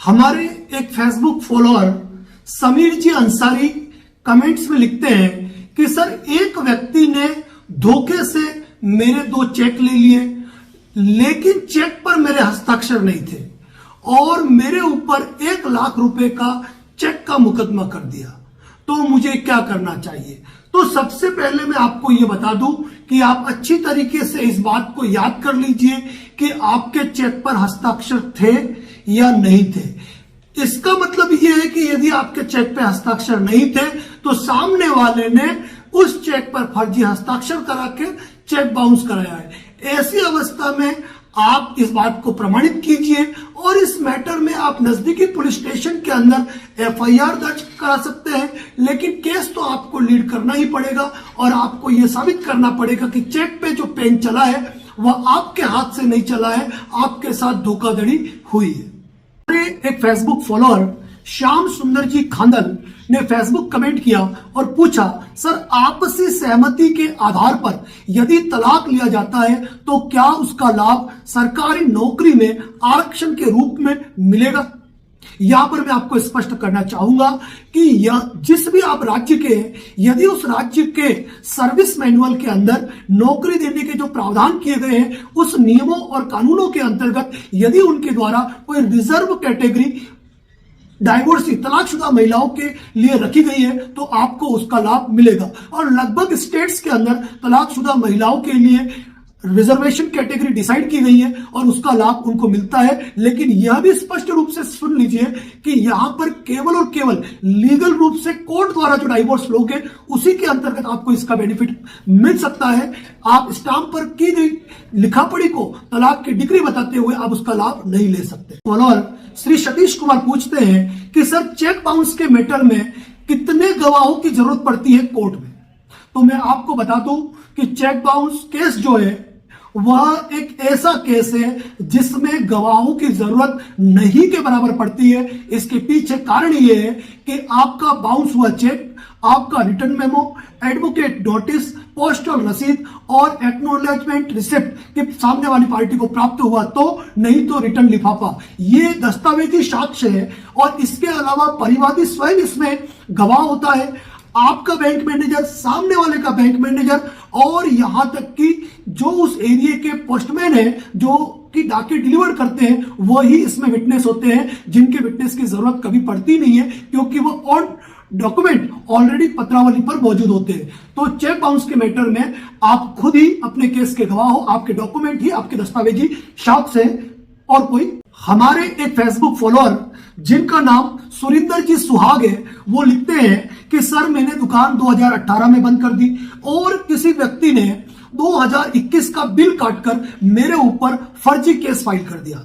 हमारे एक Facebook follower Sameer जी Ansari comments में लिखते हैं कि सर एक व्यक्ति ने धोखे से मेरे 2 चेक ले लिए, लेकिन चेक पर मेरे हस्ताक्षर नहीं थे और मेरे ऊपर 1 लाख रुपए का चेक का मुकदमा कर दिया, तो मुझे क्या करना चाहिए। तो सबसे पहले मैं आपको यह बता दूं कि आप अच्छी तरीके से इस बात को याद कर लीजिए कि आपके चेक पर हस्ताक्षर थे या नहीं थे। इसका मतलब यह है कि यदि आपके चेक पे हस्ताक्षर नहीं थे तो सामने वाले ने उस चेक पर फर्जी हस्ताक्षर करा के चेक बाउंस कराया है। ऐसी अवस्था में आप इस बात को प्रमाणित कीजिए और इस मैटर में आप नजदीकी पुलिस स्टेशन के अंदर एफआईआर दर्ज करा सकते हैं, लेकिन केस तो आपको लीड करना ही पड़ेगा और आपको यह साबित करना पड़ेगा कि चेक पे जो पेन चला है वह आपके हाथ से नहीं चला है, आपके साथ धोखाधड़ी हुई है। एक फेसबुक फॉलोअर श्याम सुंदर जी खांडल ने फेसबुक कमेंट किया और पूछा, सर आपसी सहमति के आधार पर यदि तलाक लिया जाता है तो क्या उसका लाभ सरकारी नौकरी में आरक्षण के रूप में मिलेगा। यहां पर मैं आपको स्पष्ट करना चाहूंगा कि यह जिस भी आप राज्य के हैं, यदि उस राज्य के सर्विस मैनुअल के अंदर नौकरी देने के जो प्रावधान किए गए हैं उस नियमों और कानूनों के अंतर्गत यदि उनके द्वारा कोई रिजर्व कैटेगरी डाइवोर्सी तलाकशुदा महिलाओं के लिए रखी गई है तो आपको उसका लाभ मिलेगा। और लगभग स्टेट्स के अंदर तलाकशुदा महिलाओं के लिए रिजर्वेशन कैटेगरी डिसाइड की गई है और उसका लाभ उनको मिलता है। लेकिन यह भी स्पष्ट रूप से सुन लीजिए कि यहां पर केवल और केवल लीगल रूप से कोर्ट द्वारा जो डाइवोर्स लोगे उसी के अंतर्गत आपको इसका बेनिफिट मिल सकता है। आप स्टाम्प पर की गई लिखापड़ी को तलाक की डिग्री बताते हुए आप उसका लाभ नहीं ले सकते। फॉलोअर श्री सतीश कुमार पूछते हैं कि सर चेक बाउंस के मैटर में कितने गवाहों की जरूरत पड़ती है कोर्ट में। तो मैं आपको बता दूं कि चेक बाउंस केस जो है वह एक ऐसा केस है जिसमें गवाहों की जरूरत नहीं के बराबर पड़ती है। इसके पीछे कारण यह है कि आपका बाउंस हुआ चेक, आपका return memo, advocate notice, postal रसीद और एक्नॉलेजमेंट रिसिप्ट के सामने वाली पार्टी को प्राप्त हुआ तो, नहीं तो रिटर्न लिफाफा, ये दस्तावेजी साक्ष्य है। और इसके अलावा परिवादी स्वयं इसमें गवाह होता है, आपका बैंक मैनेजर, सामने वाले का बैंक मैनेजर और यहां तक कि जो उस एरिया के पोस्टमैन है जो कि डाके डिलीवर करते हैं वही इसमें विटनेस होते हैं, जिनके विटनेस की जरूरत कभी पड़ती नहीं है क्योंकि वो ऑन डॉक्यूमेंट ऑलरेडी पत्रावली पर मौजूद होते हैं। तो चेक बाउंस के मैटर में आप खुद ही अपने केस के गवाह हो, आपके डॉक्यूमेंट ही आपके दस्तावेजी साक्ष्य है और कोई। हमारे एक फेसबुक फॉलोअर जिनका नाम सुरिंदर जी सुहाग है वो लिखते हैं कि सर मैंने दुकान 2018 में बंद कर दी और किसी व्यक्ति ने 2021 का बिल काटकर मेरे ऊपर फर्जी केस फाइल कर दिया।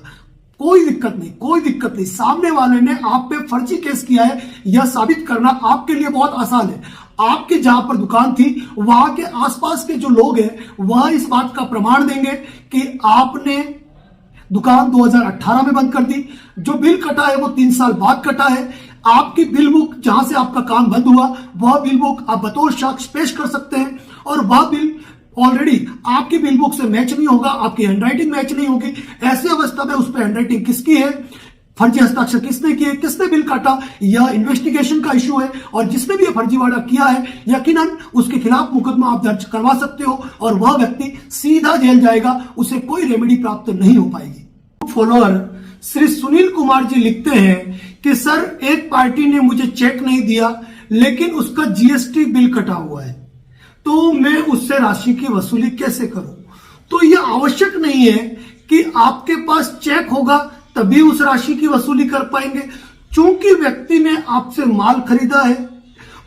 कोई दिक्कत नहीं, कोई दिक्कत नहीं, सामने वाले ने आप पे फर्जी केस किया है यह साबित करना आपके लिए बहुत आसान है। आपके जहां पर दुकान थी वहां के आसपास के जो लोग हैं वह इस बात का प्रमाण देंगे कि आपने दुकान 2018 में बंद कर दी। जो बिल कटा है वो 3 साल बाद कटा है। आपकी बिल बुक जहां से आपका काम बंद हुआ वह बिल बुक आप बतौर साक्ष्य पेश कर सकते हैं और वह बिल ऑलरेडी आपकी बिल बुक से मैच नहीं होगा, आपकी हैंडराइटिंग मैच नहीं होगी। ऐसी अवस्था में उस पर हैंडराइटिंग किसकी है, फर्जी हस्ताक्षर किसने किए, किसने बिल काटा, यह इन्वेस्टिगेशन का इश्यू है और जिसने भी फर्जीवाड़ा किया है यकीनन उसके खिलाफ मुकदमा आप दर्ज करवा सकते हो और वह व्यक्ति सीधा जेल जाएगा, उसे कोई रेमेडी प्राप्त नहीं हो पाएगी। फॉलोअर श्री सुनील कुमार जी लिखते हैं कि सर एक पार्टी ने मुझे चेक नहीं दिया लेकिन उसका जीएसटी बिल कटा हुआ है, तो मैं उससे राशि की वसूली कैसे करूं। तो यह आवश्यक नहीं है कि आपके पास चेक होगा तभी उस राशि की वसूली कर पाएंगे। चूंकि व्यक्ति ने आपसे माल खरीदा है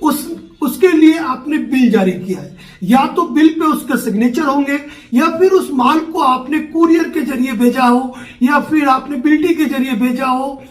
उसके लिए आपने बिल जारी किया है, या तो बिल पे उसका सिग्नेचर होंगे या फिर उस माल को आपने कुरियर के जरिए भेजा हो या फिर आपने बिल्टी के जरिए भेजा हो,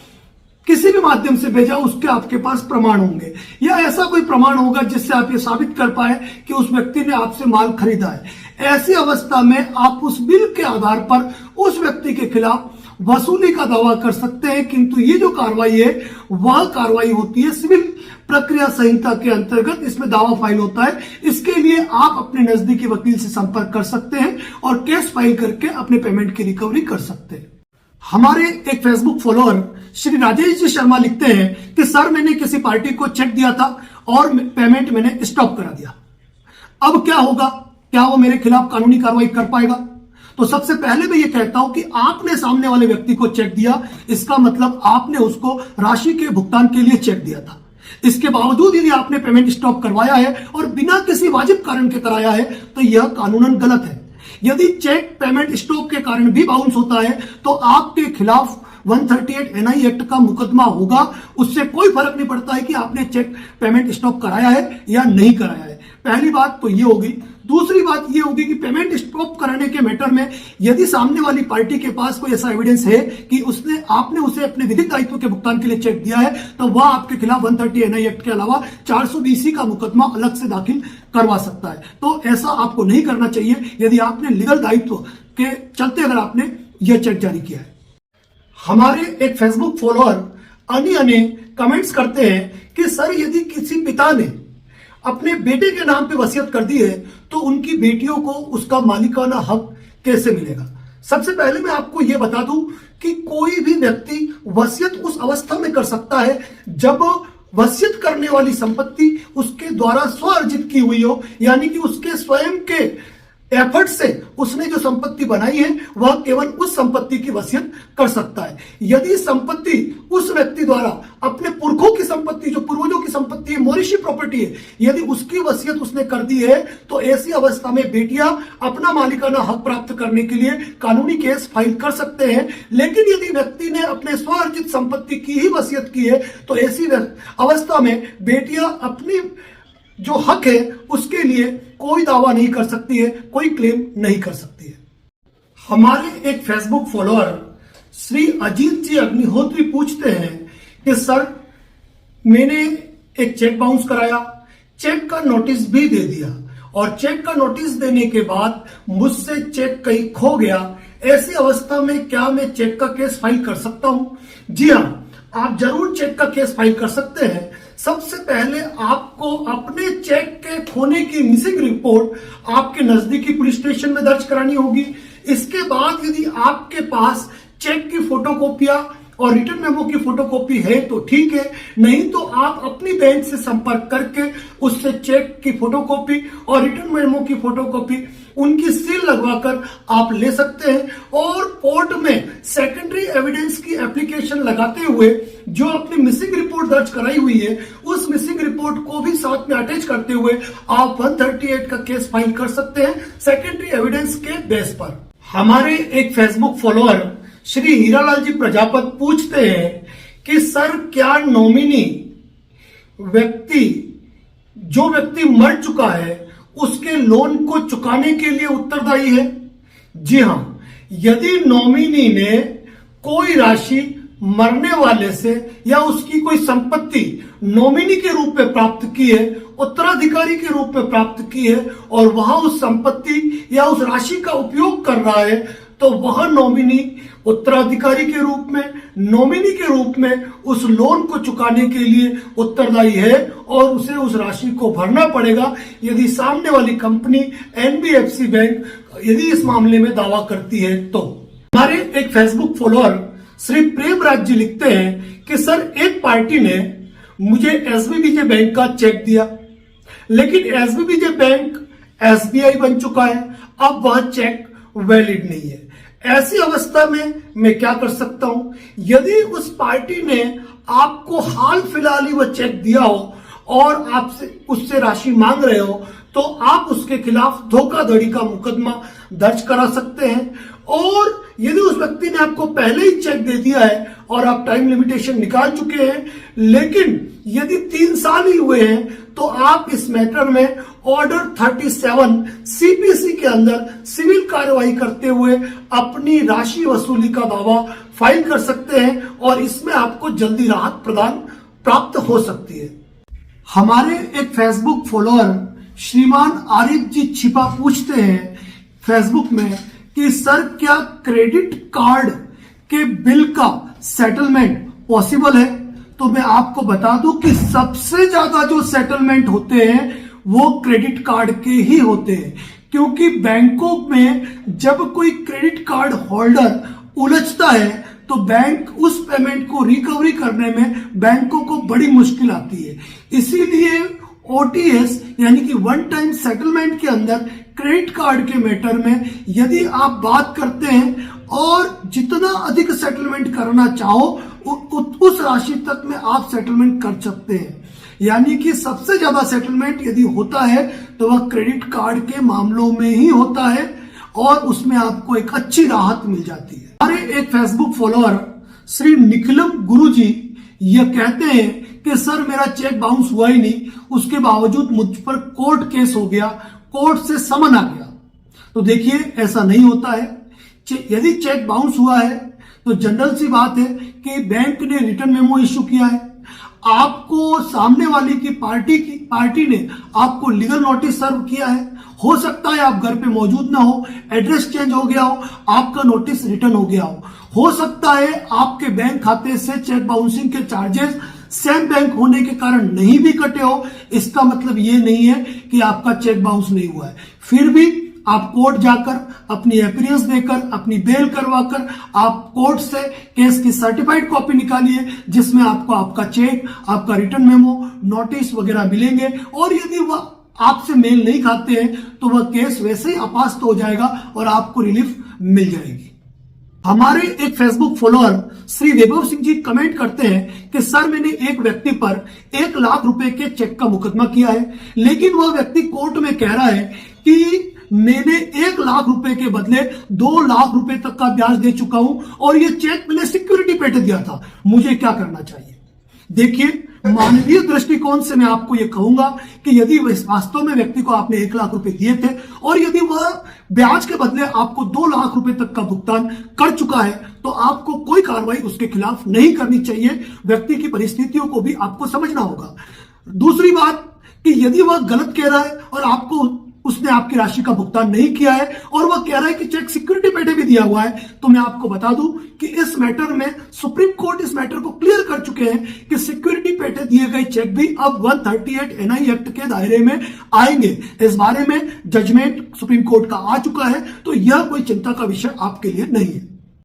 किसी भी माध्यम से भेजा हो, उसके आपके पास प्रमाण होंगे या ऐसा कोई प्रमाण होगा जिससे आप ये साबित कर पाए कि उस व्यक्ति ने आपसे माल खरीदा है। ऐसी अवस्था में आप उस बिल के आधार पर उस व्यक्ति के खिलाफ वसूली का दावा कर सकते हैं, किंतु ये जो कार्रवाई है वह कार्रवाई होती है सिविल प्रक्रिया संहिता के अंतर्गत, इसमें दावा फाइल होता है। इसके लिए आप अपने नजदीकी वकील से संपर्क कर सकते हैं और केस फाइल करके अपने पेमेंट की रिकवरी कर सकते हैं। हमारे एक फेसबुक फॉलोअर श्री राजेश जी शर्मा लिखते हैं कि सर मैंने किसी पार्टी को चेक दिया था और पेमेंट मैंने स्टॉप करा दिया, अब क्या होगा, क्या वो मेरे खिलाफ कानूनी कार्रवाई कर पाएगा? तो सबसे पहले मैं ये कहता हूं कि आपने सामने वाले व्यक्ति को चेक दिया, इसका मतलब आपने उसको राशि के भुगतान के लिए चेक दिया था। इसके बावजूद यदि आपने पेमेंट स्टॉप करवाया है और बिना किसी वाजिब कारण के कराया है तो यह कानूनन गलत है। यदि चेक पेमेंट स्टॉप के कारण भी बाउंस होता है तो आपके खिलाफ 138 एनआई एक्ट का मुकदमा होगा। उससे कोई फर्क नहीं पड़ता है कि आपने चेक पेमेंट स्टॉप कराया है या नहीं कराया है। पहली बात तो ये होगी। दूसरी बात ये होगी कि पेमेंट स्टॉप कराने के मैटर में यदि सामने वाली पार्टी के पास कोई ऐसा एविडेंस है कि आपने उसे अपने विधिक दायित्व के भुगतान के लिए चेक दिया है तो वह आपके खिलाफ 130 एनआई एक्ट के अलावा 420 का मुकदमा अलग से दाखिल करवा सकता है। तो ऐसा आपको नहीं करना चाहिए यदि आपने लीगल दायित्व के चलते अगर आपने यह चेक जारी किया है। हमारे एक फेसबुक फॉलोअर अने कमेंट्स करते हैं कि सर यदि किसी पिता ने अपने बेटे के नाम पे वसीयत कर दी है तो उनकी बेटियों को उसका मालिकाना हक कैसे मिलेगा? सबसे पहले मैं आपको यह बता दूं कि कोई भी व्यक्ति वसीयत उस अवस्था में कर सकता है जब वसीयत करने वाली संपत्ति उसके द्वारा स्व अर्जित की हुई हो, यानी कि उसके स्वयं के एफर्ट से उसने जो संपत्ति बनाई है वह केवल उस संपत्ति की वसीयत कर सकता है। यदि संपत्ति उस व्यक्ति द्वारा अपने पुरखों की संपत्ति, जो पूर्वजों की संपत्ति है, मॉरिशी प्रॉपर्टी है, यदि उसकी वसीयत उसने कर दी है तो ऐसी अवस्था में बेटियां अपना मालिकाना हक प्राप्त करने के लिए कानूनी केस फाइल कर सकते हैं। लेकिन यदि व्यक्ति ने अपने स्वअर्जित संपत्ति की ही वसीयत की है तो ऐसी अवस्था में बेटियां अपनी जो हक है उसके लिए कोई दावा नहीं कर सकती है, कोई क्लेम नहीं कर सकती है। हमारे एक फेसबुक फॉलोअर श्री अजीत जी अग्निहोत्री पूछते हैं कि सर मैंने एक चेक बाउंस कराया, चेक का नोटिस भी दे दिया और चेक का नोटिस देने के बाद मुझसे चेक कहीं खो गया, ऐसी अवस्था में क्या मैं चेक का केस फाइल कर सकता हूं? जी हां, आप जरूर चेक का केस फाइल कर सकते हैं। सबसे पहले आपको अपने चेक के खोने की मिसिंग रिपोर्ट आपके नजदीकी पुलिस स्टेशन में दर्ज करानी होगी। इसके बाद यदि आपके पास चेक की फोटोकॉपियां और रिटर्न मेमो की फोटोकॉपी है तो ठीक है, नहीं तो आप अपनी बैंक से संपर्क करके उससे चेक की फोटोकॉपी और रिटर्न मेमो की फोटोकॉपी उनकी सील लगवाकर आप ले सकते हैं और कोर्ट में सेकेंडरी एविडेंस की एप्लीकेशन लगाते हुए जो अपनी मिसिंग रिपोर्ट दर्ज कराई हुई है उस मिसिंग रिपोर्ट को भी साथ में अटैच करते हुए आप 138 का केस फाइल कर सकते हैं सेकेंडरी एविडेंस के बेस पर। हमारे एक फेसबुक फॉलोअर श्री हीरालाल जी प्रजापत पूछते हैं कि सर क्या नॉमिनी जो व्यक्ति मर चुका है उसके लोन को चुकाने के लिए उत्तरदायी है? जी हां, यदि नॉमिनी ने कोई राशि मरने वाले से या उसकी कोई संपत्ति नॉमिनी के रूप में प्राप्त की है, उत्तराधिकारी के रूप में प्राप्त की है और वह उस संपत्ति या उस राशि का उपयोग कर रहा है तो वह नॉमिनी उत्तराधिकारी के रूप में, नॉमिनी के रूप में उस लोन को चुकाने के लिए उत्तरदायी है और उसे उस राशि को भरना पड़ेगा यदि सामने वाली कंपनी एनबीएफसी बैंक यदि इस मामले में दावा करती है तो। हमारे एक फेसबुक फॉलोअर श्री प्रेमराज जी लिखते हैं कि सर एक पार्टी ने मुझे एसबीबीजे बैंक का चेक दिया, लेकिन एसबीबीजे बैंक एसबीआई बन चुका है, अब वह चेक वैलिड नहीं है। ऐसी अवस्था में मैं क्या कर सकता हूं? यदि उस पार्टी ने आपको हाल फिलहाल ही वह चेक दिया हो और आपसे उससे राशि मांग रहे हो तो आप उसके खिलाफ धोखाधड़ी का मुकदमा दर्ज करा सकते हैं। और यदि उस व्यक्ति ने आपको पहले ही चेक दे दिया है और आप टाइम लिमिटेशन निकाल चुके हैं, लेकिन यदि 3 साल ही हुए हैं तो आप इस मैटर में ऑर्डर 37 सीपीसी के अंदर सिविल कार्रवाई करते हुए अपनी राशि वसूली का दावा फाइल कर सकते हैं और इसमें आपको जल्दी राहत प्रदान प्राप्त हो सकती है। हमारे एक फेसबुक फॉलोअर श्रीमान आरिफ जी छिपा पूछते हैं फेसबुक में कि सर क्या क्रेडिट कार्ड के बिल का सेटलमेंट पॉसिबल है? तो मैं आपको बता दूं कि सबसे ज्यादा जो सेटलमेंट होते हैं वो क्रेडिट कार्ड के ही होते हैं, क्योंकि बैंकों में जब कोई क्रेडिट कार्ड होल्डर उलझता है तो बैंक उस पेमेंट को रिकवरी करने में बैंकों को बड़ी मुश्किल आती है। इसीलिए ओटीएस यानी कि वन टाइम सेटलमेंट के अंदर क्रेडिट कार्ड के मैटर में यदि आप बात करते हैं और जितना अधिक सेटलमेंट करना चाहो उस राशि तक में आप सेटलमेंट कर सकते हैं। यानी कि सबसे ज्यादा सेटलमेंट यदि होता है तो वह क्रेडिट कार्ड के मामलों में ही होता है और उसमें आपको एक अच्छी राहत मिल जाती है। हमारे एक फेसबुक फॉलोअर श्री निखिलम गुरुजी यह कहते हैं कि सर मेरा चेक बाउंस हुआ ही नहीं, उसके बावजूद मुझ पर कोर्ट केस हो गया, कोर्ट से समन आ गया। तो देखिए ऐसा नहीं होता है। यदि चेक बाउंस हुआ है तो जनरल सी बात है कि बैंक ने रिटर्न मेमो इश्यू किया है, आपको सामने वाली की पार्टी ने आपको लीगल नोटिस सर्व किया है। हो सकता है आप घर पे मौजूद ना हो, एड्रेस चेंज हो गया हो, आपका नोटिस रिटर्न हो गया हो सकता है आपके बैंक खाते से चेक बाउंसिंग के चार्जेस सेम बैंक होने के कारण नहीं भी कटे हो। इसका मतलब ये नहीं है कि आपका चेक बाउंस नहीं हुआ है। फिर भी आप कोर्ट जाकर अपनी अपीयरेंस देकर अपनी बेल करवाकर आप कोर्ट से केस की सर्टिफाइड कॉपी निकालिए जिसमें आपको आपका चेक, आपका रिटर्न मेमो, नोटिस वगैरह मिलेंगे। और यदि वह आपसे मेल नहीं खाते हैं तो वह केस वैसे ही अपास्त हो जाएगा और आपको रिलीफ मिल जाएगी। हमारे एक फेसबुक फॉलोअर श्री वैभव सिंह जी कमेंट करते हैं कि सर मैंने एक व्यक्ति पर 1 लाख रुपए के चेक का मुकदमा किया है, लेकिन वह व्यक्ति कोर्ट में कह रहा है कि मैंने 1 लाख रुपए के बदले 2 लाख रुपए तक का ब्याज दे चुका हूं और यह चेक मैंने सिक्योरिटी पे दिया था, मुझे क्या करना चाहिए। देखिए मानवीय दृष्टिकोण से मैं आपको यह कहूंगा कि यदि वास्तव में व्यक्ति को आपने 1 लाख रुपए दिए थे और यदि वह ब्याज के बदले आपको 2 लाख रुपए तक का भुगतान कर चुका है तो आपको कोई कार्रवाई उसके खिलाफ नहीं करनी चाहिए। व्यक्ति की परिस्थितियों को भी आपको समझना होगा। दूसरी बात कि यदि वह गलत कह रहा है और उसने आपकी राशि का भुगतान नहीं किया है और वह कह रहा है कि चेक सिक्योरिटी पेटे भी दिया हुआ है, तो मैं आपको बता दूं कि इस मैटर में सुप्रीम कोर्ट इस मैटर को क्लियर कर चुके हैं कि सिक्योरिटी पेटे दिए गए चेक भी अब 138 एनआई एक्ट के दायरे में आएंगे। इस बारे में जजमेंट सुप्रीम कोर्ट का आ चुका है, तो यह कोई चिंता का विषय आपके लिए नहीं है।